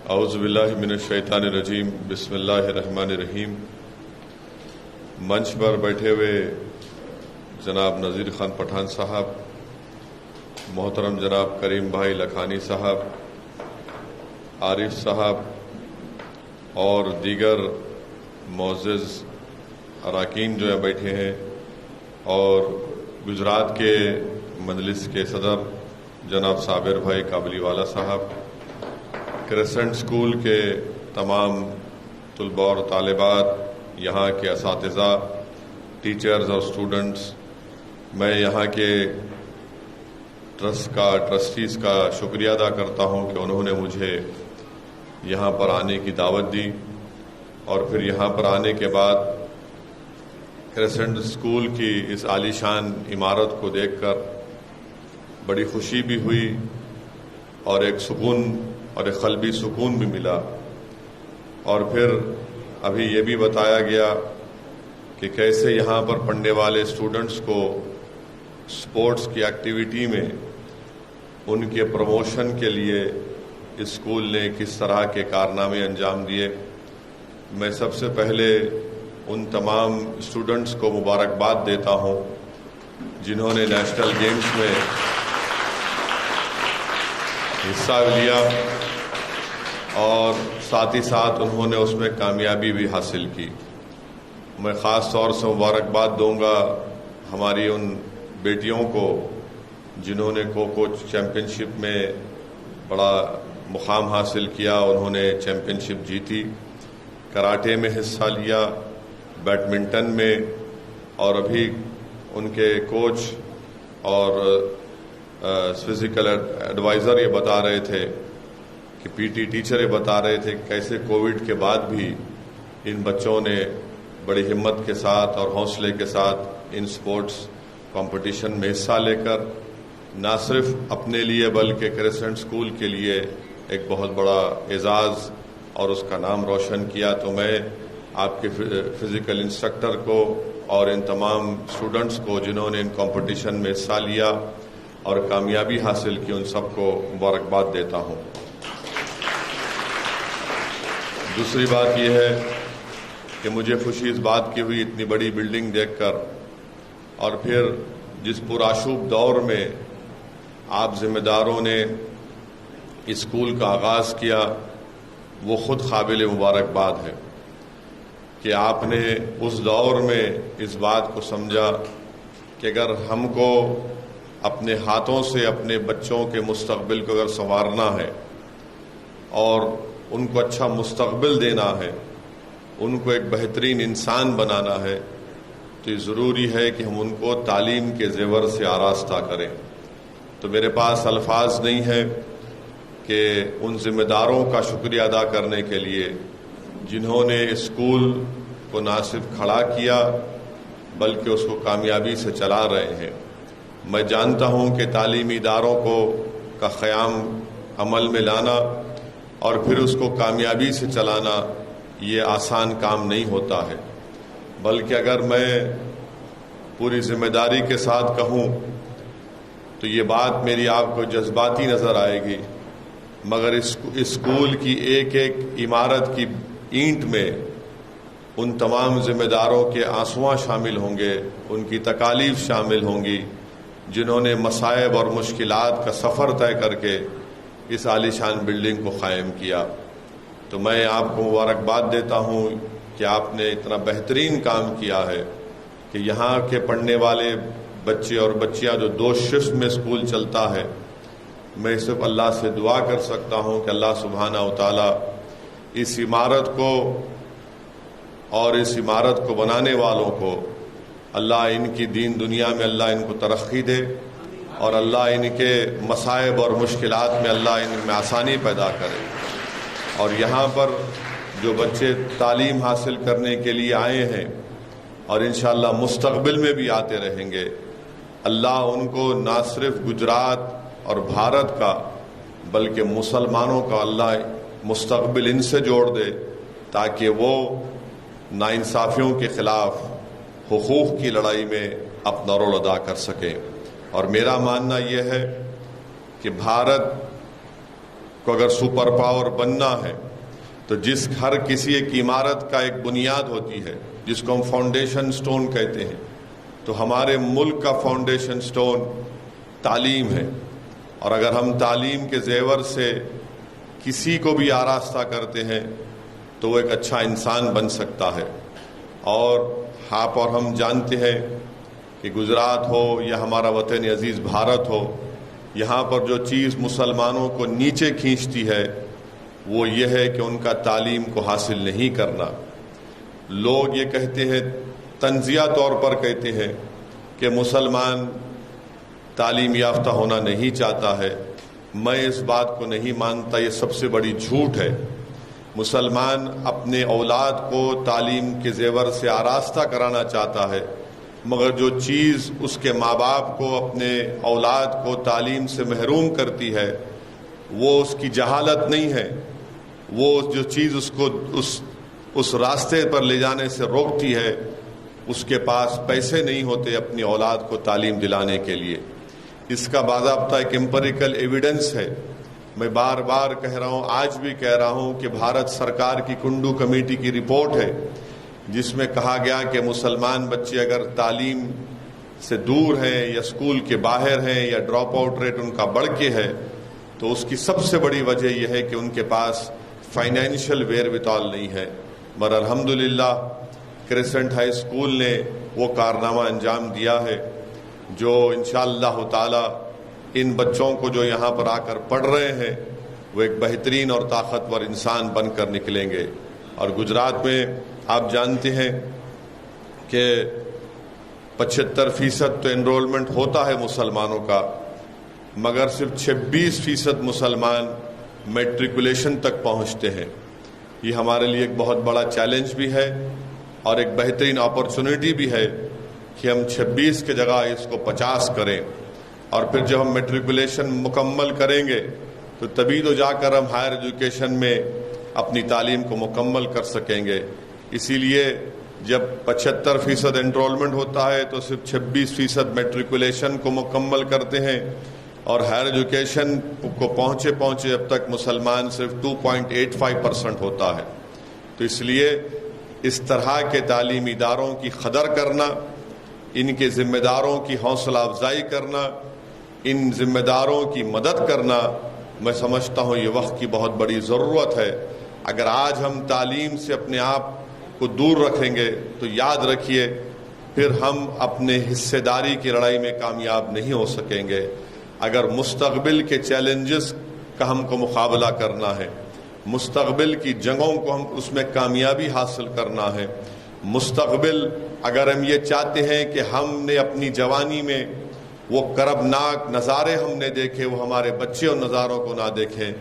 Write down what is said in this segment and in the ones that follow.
اعوذ باللہ من الشیطان الرجیم، بسم اللہ الرحمن الرحیم۔ منچ پر بیٹھے ہوئے جناب نذیر خان پٹھان صاحب، محترم جناب کریم بھائی لکھانی صاحب، عارف صاحب اور دیگر معزز اراکین جو ہے بیٹھے ہیں، اور گجرات کے مجلس کے صدر جناب صابر بھائی کابلی والا صاحب، کریسنٹ اسکول کے تمام طلباء اور طالبات، یہاں کے اساتذہ، ٹیچرز اور اسٹوڈنٹس، میں یہاں کے ٹرسٹیز کا شکریہ ادا کرتا ہوں کہ انہوں نے مجھے یہاں پر آنے کی دعوت دی، اور پھر یہاں پر آنے کے بعد کریسنٹ اسکول کی اس عالی شان عمارت کو دیکھ کر بڑی خوشی بھی ہوئی اور ایک سکون اور ایک قلبی سکون بھی ملا۔ اور پھر ابھی یہ بھی بتایا گیا کہ کیسے یہاں پر پڑھنے والے اسٹوڈنٹس کو اسپورٹس کی ایکٹیویٹی میں ان کے پروموشن کے لیے اسکول نے کس طرح کے کارنامے انجام دیے۔ میں سب سے پہلے ان تمام اسٹوڈنٹس کو مبارکباد دیتا ہوں جنہوں نے نیشنل گیمز میں حصہ لیا اور ساتھ ہی ساتھ انہوں نے اس میں کامیابی بھی حاصل کی۔ میں خاص طور سے مبارکباد دوں گا ہماری ان بیٹیوں کو جنہوں نے کوکو چیمپئن شپ میں بڑا مقام حاصل کیا، انہوں نے چیمپئن شپ جیتی، کراٹے میں حصہ لیا، بیڈمنٹن میں، اور ابھی ان کے کوچ اور فزیکل ایڈوائزر یہ بتا رہے تھے کہ پی ٹی ٹیچر یہ بتا رہے تھے کہ کیسے کووڈ کے بعد بھی ان بچوں نے بڑی ہمت کے ساتھ اور حوصلے کے ساتھ ان سپورٹس کمپٹیشن میں حصہ لے کر نہ صرف اپنے لیے بلکہ کریسنٹ اسکول کے لیے ایک بہت بڑا اعزاز اور اس کا نام روشن کیا۔ تو میں آپ کے فزیکل انسٹرکٹر کو اور ان تمام اسٹوڈنٹس کو جنہوں نے ان کمپٹیشن میں حصہ لیا اور کامیابی حاصل کی، ان سب کو مبارکباد دیتا ہوں۔ دوسری بات یہ ہے کہ مجھے خوشی اس بات کی ہوئی اتنی بڑی بلڈنگ دیکھ کر، اور پھر جس پرآشوب دور میں آپ ذمہ داروں نے اسکول کا آغاز کیا، وہ خود قابل مبارکباد ہے کہ آپ نے اس دور میں اس بات کو سمجھا کہ اگر ہم کو اپنے ہاتھوں سے اپنے بچوں کے مستقبل کو اگر سنوارنا ہے اور ان کو اچھا مستقبل دینا ہے، ان کو ایک بہترین انسان بنانا ہے، تو یہ ضروری ہے کہ ہم ان کو تعلیم کے زیور سے آراستہ کریں۔ تو میرے پاس الفاظ نہیں ہے کہ ان ذمہ داروں کا شکریہ ادا کرنے کے لیے جنہوں نے اسکول کو نہ صرف کھڑا کیا بلکہ اس کو کامیابی سے چلا رہے ہیں۔ میں جانتا ہوں کہ تعلیمی اداروں کا قیام عمل میں لانا اور پھر اس کو کامیابی سے چلانا یہ آسان کام نہیں ہوتا ہے، بلکہ اگر میں پوری ذمہ داری کے ساتھ کہوں تو یہ بات میری آپ کو جذباتی نظر آئے گی، مگر اسکول کی ایک ایک عمارت کی اینٹ میں ان تمام ذمہ داروں کے آنسواں شامل ہوں گے، ان کی تکالیف شامل ہوں گی جنہوں نے مصائب اور مشکلات کا سفر طے کر کے اس عالی شان بلڈنگ کو قائم کیا۔ تو میں آپ کو مبارکباد دیتا ہوں کہ آپ نے اتنا بہترین کام کیا ہے کہ یہاں کے پڑھنے والے بچے اور بچیاں جو 2 شفٹ میں اسکول چلتا ہے، میں صرف اللہ سے دعا کر سکتا ہوں کہ اللہ سبحانہ و تعالی اس عمارت کو اور اس عمارت کو بنانے والوں کو اللہ ان کی دین دنیا میں اللہ ان کو ترقی دے، اور اللہ ان کے مصائب اور مشکلات میں اللہ ان میں آسانی پیدا کرے۔ اور یہاں پر جو بچے تعلیم حاصل کرنے کے لیے آئے ہیں اور انشاءاللہ مستقبل میں بھی آتے رہیں گے، اللہ ان کو نہ صرف گجرات اور بھارت کا بلکہ مسلمانوں کا اللہ مستقبل ان سے جوڑ دے تاکہ وہ ناانصافیوں کے خلاف حقوق کی لڑائی میں اپنا رول ادا کر سکیں۔ اور میرا ماننا یہ ہے کہ بھارت کو اگر سپر پاور بننا ہے تو جس ہر کسی ایک عمارت کا ایک بنیاد ہوتی ہے جس کو ہم فاؤنڈیشن سٹون کہتے ہیں، تو ہمارے ملک کا فاؤنڈیشن سٹون تعلیم ہے. اور اگر ہم تعلیم کے زیور سے کسی کو بھی آراستہ کرتے ہیں تو وہ ایک اچھا انسان بن سکتا ہے. اور آپ اور ہم جانتے ہیں کہ گجرات ہو یا ہمارا وطن عزیز بھارت ہو، یہاں پر جو چیز مسلمانوں کو نیچے کھینچتی ہے وہ یہ ہے کہ ان کا تعلیم کو حاصل نہیں کرنا. لوگ یہ کہتے ہیں، تنزیہ طور پر کہتے ہیں کہ مسلمان تعلیم یافتہ ہونا نہیں چاہتا ہے. میں اس بات کو نہیں مانتا، یہ سب سے بڑی جھوٹ ہے. مسلمان اپنے اولاد کو تعلیم کے زیور سے آراستہ کرانا چاہتا ہے، مگر جو چیز اس کے ماں باپ کو اپنے اولاد کو تعلیم سے محروم کرتی ہے وہ اس کی جہالت نہیں ہے، وہ جو چیز اس کو اس راستے پر لے جانے سے روکتی ہے اس کے پاس پیسے نہیں ہوتے اپنی اولاد کو تعلیم دلانے کے لیے. اس کا باضابطہ ایک امپیریکل ایویڈنس ہے. میں بار بار کہہ رہا ہوں، آج بھی کہہ رہا ہوں کہ بھارت سرکار کی کنڈو کمیٹی کی رپورٹ ہے جس میں کہا گیا کہ مسلمان بچے اگر تعلیم سے دور ہیں یا اسکول کے باہر ہیں یا ڈراپ آؤٹ ریٹ ان کا بڑھ کے ہے تو اس کی سب سے بڑی وجہ یہ ہے کہ ان کے پاس فائنینشیل ویروطال نہیں ہے. مگر الحمدللہ کریسنٹ ہائی اسکول نے وہ کارنامہ انجام دیا ہے جو انشاءاللہ تعالی ان بچوں کو جو یہاں پر آ کر پڑھ رہے ہیں وہ ایک بہترین اور طاقتور انسان بن کر نکلیں گے. اور گجرات میں آپ جانتے ہیں کہ 75% تو انرولمنٹ ہوتا ہے مسلمانوں کا، مگر صرف 26% مسلمان میٹریکولیشن تک پہنچتے ہیں. یہ ہمارے لیے ایک بہت بڑا چیلنج بھی ہے اور ایک بہترین اپرچونٹی بھی ہے کہ ہم 26 کی جگہ اس کو 50 کریں. اور پھر جب ہم میٹریکولیشن مکمل کریں گے تو تبھی تو جا کر ہم ہائر ایجوکیشن میں اپنی تعلیم کو مکمل کر سکیں گے. اسی لیے جب 75% انرولمنٹ ہوتا ہے تو صرف 26% میٹریکولیشن کو مکمل کرتے ہیں اور ہائر ایجوکیشن کو پہنچے اب تک مسلمان صرف 2.85% ہوتا ہے. تو اس لیے اس طرح کے تعلیمی اداروں کی قدر کرنا، ان کے ذمہ داروں کی حوصلہ افزائی کرنا، ان ذمہ داروں کی مدد کرنا، میں سمجھتا ہوں یہ وقت کی بہت بڑی ضرورت ہے. اگر آج ہم تعلیم سے اپنے آپ کو دور رکھیں گے تو یاد رکھیے پھر ہم اپنے حصے داری کی لڑائی میں کامیاب نہیں ہو سکیں گے. اگر مستقبل کے چیلنجز کا ہم کو مقابلہ کرنا ہے، مستقبل کی جنگوں کو ہم اس میں کامیابی حاصل کرنا ہے، مستقبل اگر ہم یہ چاہتے ہیں کہ ہم نے اپنی جوانی میں وہ کربناک نظارے ہم نے دیکھے وہ ہمارے بچے ان نظاروں کو نہ دیکھیں،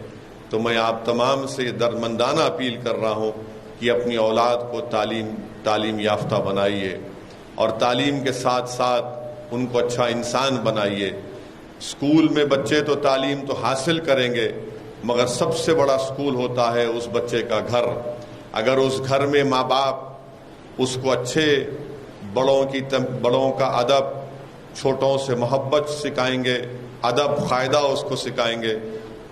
تو میں آپ تمام سے دردمندانہ اپیل کر رہا ہوں کہ اپنی اولاد کو تعلیم یافتہ بنائیے اور تعلیم کے ساتھ ساتھ ان کو اچھا انسان بنائیے. اسکول میں بچے تو تعلیم تو حاصل کریں گے مگر سب سے بڑا اسکول ہوتا ہے اس بچے کا گھر. اگر اس گھر میں ماں باپ اس کو اچھے بڑوں کا ادب، چھوٹوں سے محبت سکھائیں گے، ادب قاعدہ اس کو سکھائیں گے،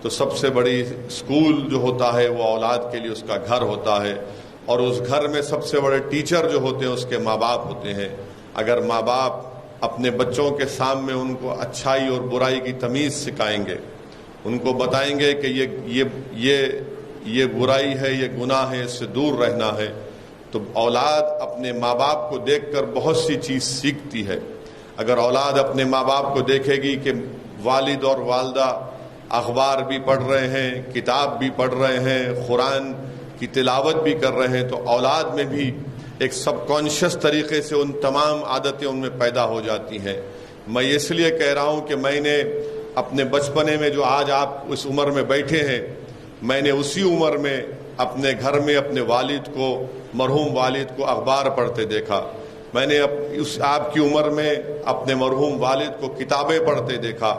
تو سب سے بڑی اسکول جو ہوتا ہے وہ اولاد کے لیے اس کا گھر ہوتا ہے. اور اس گھر میں سب سے بڑے ٹیچر جو ہوتے ہیں اس کے ماں باپ ہوتے ہیں. اگر ماں باپ اپنے بچوں کے سامنے ان کو اچھائی اور برائی کی تمیز سکھائیں گے، ان کو بتائیں گے کہ یہ برائی ہے، یہ گناہ ہے، اس سے دور رہنا ہے، تو اولاد اپنے ماں باپ کو دیکھ کر بہت سی چیز سیکھتی ہے. اگر اولاد اپنے ماں باپ کو دیکھے گی کہ والد اور والدہ اخبار بھی پڑھ رہے ہیں، کتاب بھی پڑھ رہے ہیں، قرآن کی تلاوت بھی کر رہے ہیں، تو اولاد میں بھی ایک سب کانشیس طریقے سے ان تمام عادتیں ان میں پیدا ہو جاتی ہیں. میں اس لیے کہہ رہا ہوں کہ میں نے اپنے بچپنے میں جو آج آپ اس عمر میں بیٹھے ہیں، میں نے اسی عمر میں اپنے گھر میں اپنے والد کو، مرحوم والد کو اخبار پڑھتے دیکھا. میں نے آپ کی عمر میں اپنے مرحوم والد کو کتابیں پڑھتے دیکھا.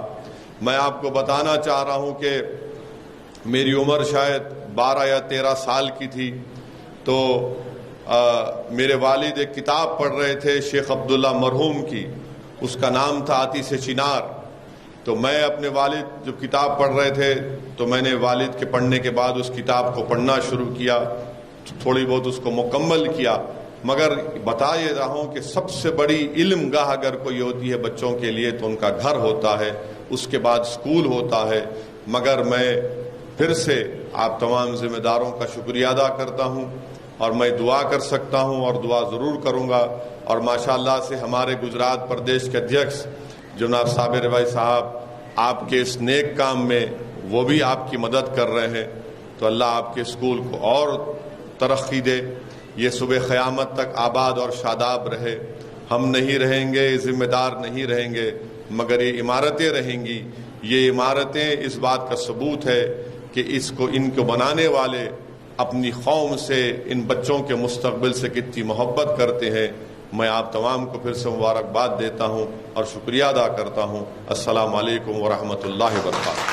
میں آپ کو بتانا چاہ رہا ہوں کہ میری عمر شاید 12 یا 13 سال کی تھی تو میرے والد ایک کتاب پڑھ رہے تھے شیخ عبداللہ مرحوم کی، اس کا نام تھا آتش چنار. تو میں اپنے والد جب کتاب پڑھ رہے تھے تو میں نے والد کے پڑھنے کے بعد اس کتاب کو پڑھنا شروع کیا، تھوڑی بہت اس کو مکمل کیا، مگر بتا یہ رہا ہوں کہ سب سے بڑی علم گاہ اگر کوئی ہوتی ہے بچوں کے لیے تو ان کا گھر ہوتا ہے، اس کے بعد اسکول ہوتا ہے۔ مگر میں پھر سے آپ تمام ذمہ داروں کا شکریہ ادا کرتا ہوں، اور میں دعا کر سکتا ہوں اور دعا ضرور کروں گا، اور ماشاءاللہ سے ہمارے گجرات پردیش کے ادھیکش جناب صابر بھائی صاحب آپ کے اس نیک کام میں وہ بھی آپ کی مدد کر رہے ہیں، تو اللہ آپ کے اسکول کو اور ترقی دے، یہ صبح قیامت تک آباد اور شاداب رہے۔ ہم نہیں رہیں گے، ذمہ دار نہیں رہیں گے، مگر یہ عمارتیں رہیں گی۔ یہ عمارتیں اس بات کا ثبوت ہے کہ ان کو بنانے والے اپنی قوم سے، ان بچوں کے مستقبل سے کتنی محبت کرتے ہیں۔ میں آپ تمام کو پھر سے مبارکباد دیتا ہوں اور شکریہ ادا کرتا ہوں۔ السلام علیکم ورحمۃ اللہ وبرکاتہ۔